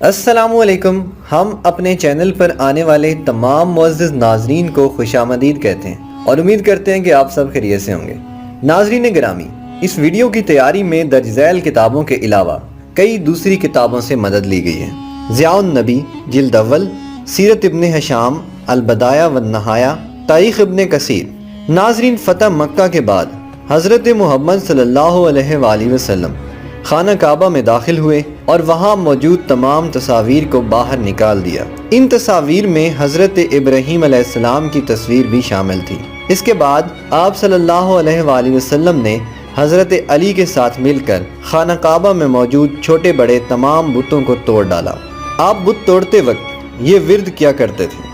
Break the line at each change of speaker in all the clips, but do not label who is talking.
السلام علیکم۔ ہم اپنے چینل پر آنے والے تمام معزز ناظرین کو خوش آمدید کہتے ہیں اور امید کرتے ہیں کہ آپ سب خیریت سے ہوں گے۔ ناظرین گرامی، اس ویڈیو کی تیاری میں درج ذیل کتابوں کے علاوہ کئی دوسری کتابوں سے مدد لی گئی ہے۔ ضیاء النبی جلد اول، سیرت ابن ہشام، البدایہ والنہایہ، تاریخ ابن کثیر۔ ناظرین، فتح مکہ کے بعد حضرت محمد صلی اللہ علیہ وآلہ وسلم خانہ کعبہ میں داخل ہوئے اور وہاں موجود تمام تصاویر کو باہر نکال دیا۔ ان تصاویر میں حضرت ابراہیم علیہ السلام کی تصویر بھی شامل تھی۔ اس کے بعد آپ صلی اللہ علیہ وآلہ وسلم نے حضرت علی کے ساتھ مل کر خانہ کعبہ میں موجود چھوٹے بڑے تمام بتوں کو توڑ ڈالا۔ آپ بت توڑتے وقت یہ ورد کیا کرتے تھے: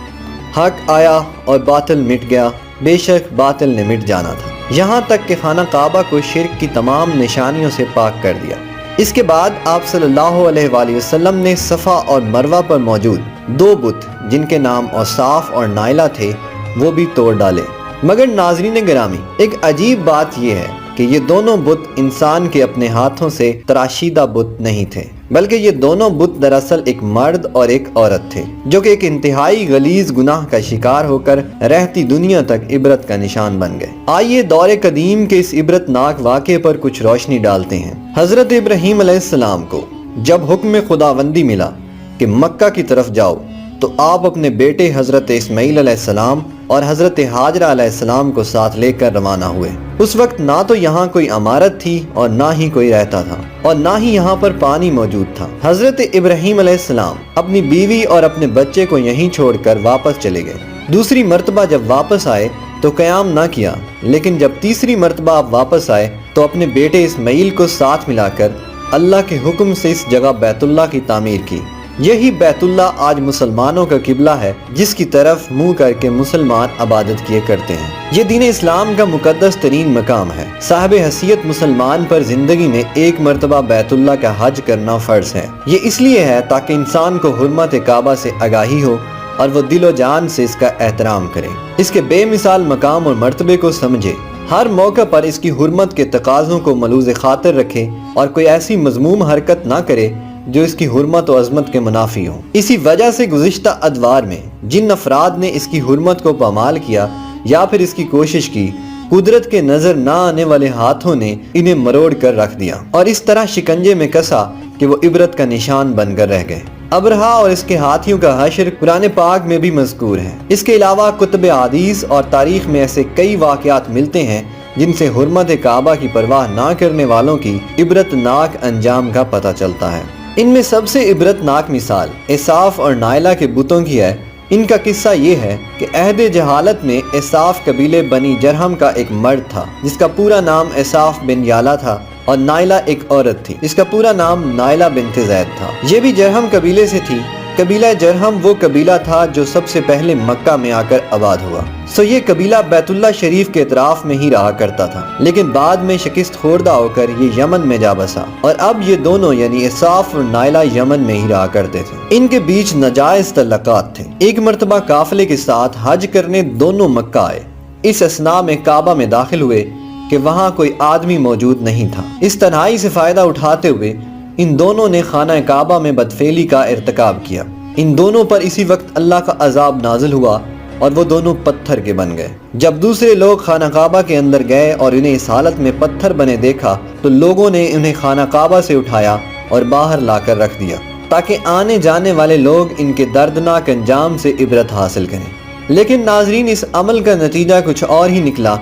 حق آیا اور باطل مٹ گیا، بے شک باطل نے مٹ جانا تھا، یہاں تک کہ خانہ کعبہ کو شرک کی تمام نشانیوں سے پاک کر دیا۔ اس کے بعد آپ صلی اللہ علیہ وآلہ وسلم نے صفا اور مروہ پر موجود دو بت جن کے نام اوصاف اور نائلہ تھے وہ بھی توڑ ڈالے۔ مگر ناظرین گرامی، ایک عجیب بات یہ ہے کہ یہ دونوں بت انسان کے اپنے ہاتھوں سے تراشیدہ بت نہیں تھے، بلکہ یہ دونوں بت دراصل ایک مرد اور ایک عورت تھے جو کہ ایک انتہائی غلیظ گناہ کا شکار ہو کر رہتی دنیا تک عبرت کا نشان بن گئے۔ آئیے دور قدیم کے اس عبرت ناک واقعے پر کچھ روشنی ڈالتے ہیں۔ حضرت ابراہیم علیہ السلام کو جب حکم خداوندی ملا کہ مکہ کی طرف جاؤ تو آپ اپنے بیٹے حضرت اسماعیل علیہ السلام اور حضرت ہاجرہ علیہ السلام کو ساتھ لے کر روانہ ہوئے۔ اس وقت نہ تو یہاں کوئی عمارت تھی اور نہ ہی کوئی رہتا تھا اور نہ ہی یہاں پر پانی موجود تھا۔ حضرت ابراہیم علیہ السلام اپنی بیوی اور اپنے بچے کو یہیں چھوڑ کر واپس چلے گئے۔ دوسری مرتبہ جب واپس آئے تو قیام نہ کیا، لیکن جب تیسری مرتبہ آپ واپس آئے تو اپنے بیٹے اسماعیل کو ساتھ ملا کر اللہ کے حکم سے اس جگہ بیت اللہ کی تعمیر کی۔ یہی بیت اللہ آج مسلمانوں کا قبلہ ہے جس کی طرف منہ کر کے مسلمان عبادت کیے کرتے ہیں۔ یہ دین اسلام کا مقدس ترین مقام ہے۔ صاحب حیثیت مسلمان پر زندگی میں ایک مرتبہ بیت اللہ کا حج کرنا فرض ہے۔ یہ اس لیے ہے تاکہ انسان کو حرمت کعبہ سے آگاہی ہو اور وہ دل و جان سے اس کا احترام کرے، اس کے بے مثال مقام اور مرتبے کو سمجھے، ہر موقع پر اس کی حرمت کے تقاضوں کو ملوز خاطر رکھے اور کوئی ایسی مذموم حرکت نہ کرے جو اس کی حرمت و عظمت کے منافی ہو۔ اسی وجہ سے گزشتہ ادوار میں جن افراد نے اس کی حرمت کو پامال کیا یا پھر اس کی کوشش کی، قدرت کے نظر نہ آنے والے ہاتھوں نے انہیں مروڑ کر رکھ دیا اور اس طرح شکنجے میں کسا کہ وہ عبرت کا نشان بن کر رہ گئے۔ ابرہا اور اس کے ہاتھیوں کا حشر قرآن پاک میں بھی مذکور ہے۔ اس کے علاوہ کتب حدیث اور تاریخ میں ایسے کئی واقعات ملتے ہیں جن سے حرمت کعبہ کی پرواہ نہ کرنے والوں کی عبرت ناک انجام کا پتہ چلتا ہے۔ ان میں سب سے عبرت ناک مثال اساف اور نائلہ کے بتوں کی ہے۔ ان کا قصہ یہ ہے کہ عہد جہالت میں اساف قبیلے بنی جرہم کا ایک مرد تھا جس کا پورا نام اساف بن یالا تھا، اور نائلہ ایک عورت تھی جس کا پورا نام نائلہ بنت زید تھا۔ یہ بھی جرہم قبیلے سے تھی۔ قبیلہ جرہم وہ قبیلہ تھا جو سب سے پہلے مکہ میں آ کر آباد ہوا۔ یہ قبیلہ بیت اللہ شریف کے اطراف میں ہی رہا کرتا تھا، لیکن بعد میں شکست خوردہ ہو کر یہ یمن میں جا بسا، اور اب یہ دونوں یعنی اساف اور نائلہ یمن میں ہی رہا کرتے تھے۔ ان کے بیچ ناجائز تعلقات تھے۔ ایک مرتبہ قافلے کے ساتھ حج کرنے دونوں مکہ آئے۔ اس اثناء میں کعبہ میں داخل ہوئے کہ وہاں کوئی آدمی موجود نہیں تھا۔ اس تنہائی سے فائدہ اٹھاتے ہوئے ان دونوں نے خانہ کعبہ میں بدفعلی کا ارتکاب کیا۔ ان دونوں پر اسی وقت اللہ کا عذاب نازل ہوا اور وہ دونوں پتھر کے بن گئے۔ جب دوسرے لوگ خانہ کعبہ کے اندر گئے اور انہیں اس حالت میں پتھر بنے دیکھا تو لوگوں نے انہیں خانہ کعبہ سے اٹھایا اور باہر لا کر رکھ دیا تاکہ آنے جانے والے لوگ ان کے دردناک انجام سے عبرت حاصل کریں۔ لیکن ناظرین، اس عمل کا نتیجہ کچھ اور ہی نکلا۔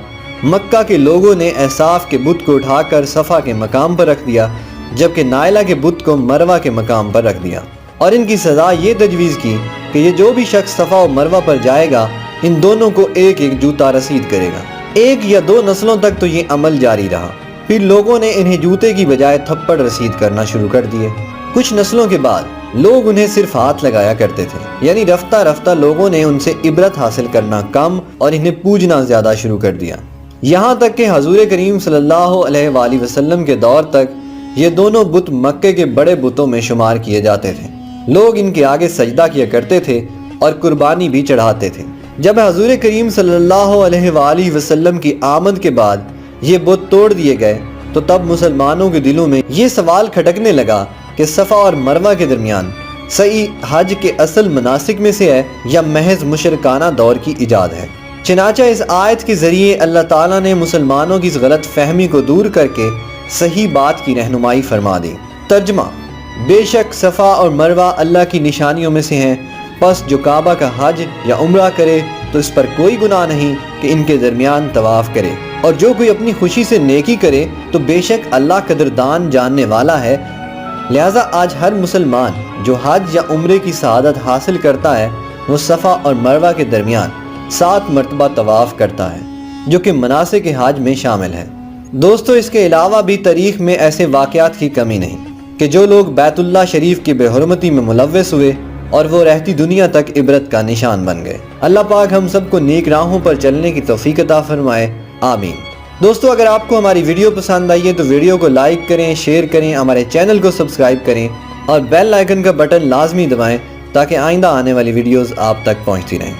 مکہ کے لوگوں نے اساف کے بت کو اٹھا کر صفا کے مقام پر رکھ دیا، جبکہ نائلہ کے بت کو مروہ کے مقام پر رکھ دیا، اور ان کی سزا یہ تجویز کی کہ یہ جو بھی شخص صفا و مروہ پر جائے گا ان دونوں کو ایک ایک جوتا رسید کرے گا۔ ایک یا دو نسلوں تک تو یہ عمل جاری رہا، پھر لوگوں نے انہیں جوتے کی بجائے تھپڑ رسید کرنا شروع کر دیے۔ کچھ نسلوں کے بعد لوگ انہیں صرف ہاتھ لگایا کرتے تھے، یعنی رفتہ رفتہ لوگوں نے ان سے عبرت حاصل کرنا کم اور انہیں پوجنا زیادہ شروع کر دیا، یہاں تک کہ حضور کریم صلی اللہ علیہ وآلہ وسلم کے دور تک یہ دونوں بت مکے کے بڑے بتوں میں شمار کیے جاتے تھے۔ لوگ ان کے آگے سجدہ کیا کرتے تھے اور قربانی بھی چڑھاتے تھے۔ جب حضور کریم صلی اللہ علیہ وآلہ وسلم کی آمد کے بعد یہ بت توڑ دیے گئے تو تب مسلمانوں کے دلوں میں یہ سوال کھٹکنے لگا کہ صفا اور مروہ کے درمیان صحیح حج کے اصل مناسک میں سے ہے یا محض مشرکانہ دور کی ایجاد ہے؟ چنانچہ اس آیت کے ذریعے اللہ تعالیٰ نے مسلمانوں کی اس غلط فہمی کو دور کر کے صحیح بات کی رہنمائی فرما دی۔ ترجمہ: بے شک صفا اور مروہ اللہ کی نشانیوں میں سے ہیں، پس جو کعبہ کا حج یا عمرہ کرے تو اس پر کوئی گناہ نہیں کہ ان کے درمیان طواف کرے، اور جو کوئی اپنی خوشی سے نیکی کرے تو بے شک اللہ قدردان جاننے والا ہے۔ لہٰذا آج ہر مسلمان جو حج یا عمرے کی سعادت حاصل کرتا ہے وہ صفا اور مروہ کے درمیان 7 مرتبہ طواف کرتا ہے، جو کہ مناسک حج میں شامل ہے۔ دوستو، اس کے علاوہ بھی تاریخ میں ایسے واقعات کی کمی نہیں کہ جو لوگ بیت اللہ شریف کی بے حرمتی میں ملوث ہوئے اور وہ رہتی دنیا تک عبرت کا نشان بن گئے۔ اللہ پاک ہم سب کو نیک راہوں پر چلنے کی توفیق عطا فرمائے، آمین۔ دوستو، اگر آپ کو ہماری ویڈیو پسند آئی ہے تو ویڈیو کو لائک کریں، شیئر کریں، ہمارے چینل کو سبسکرائب کریں اور بیل آئیکن کا بٹن لازمی دبائیں تاکہ آئندہ آنے والی ویڈیوز آپ تک پہنچتی رہیں۔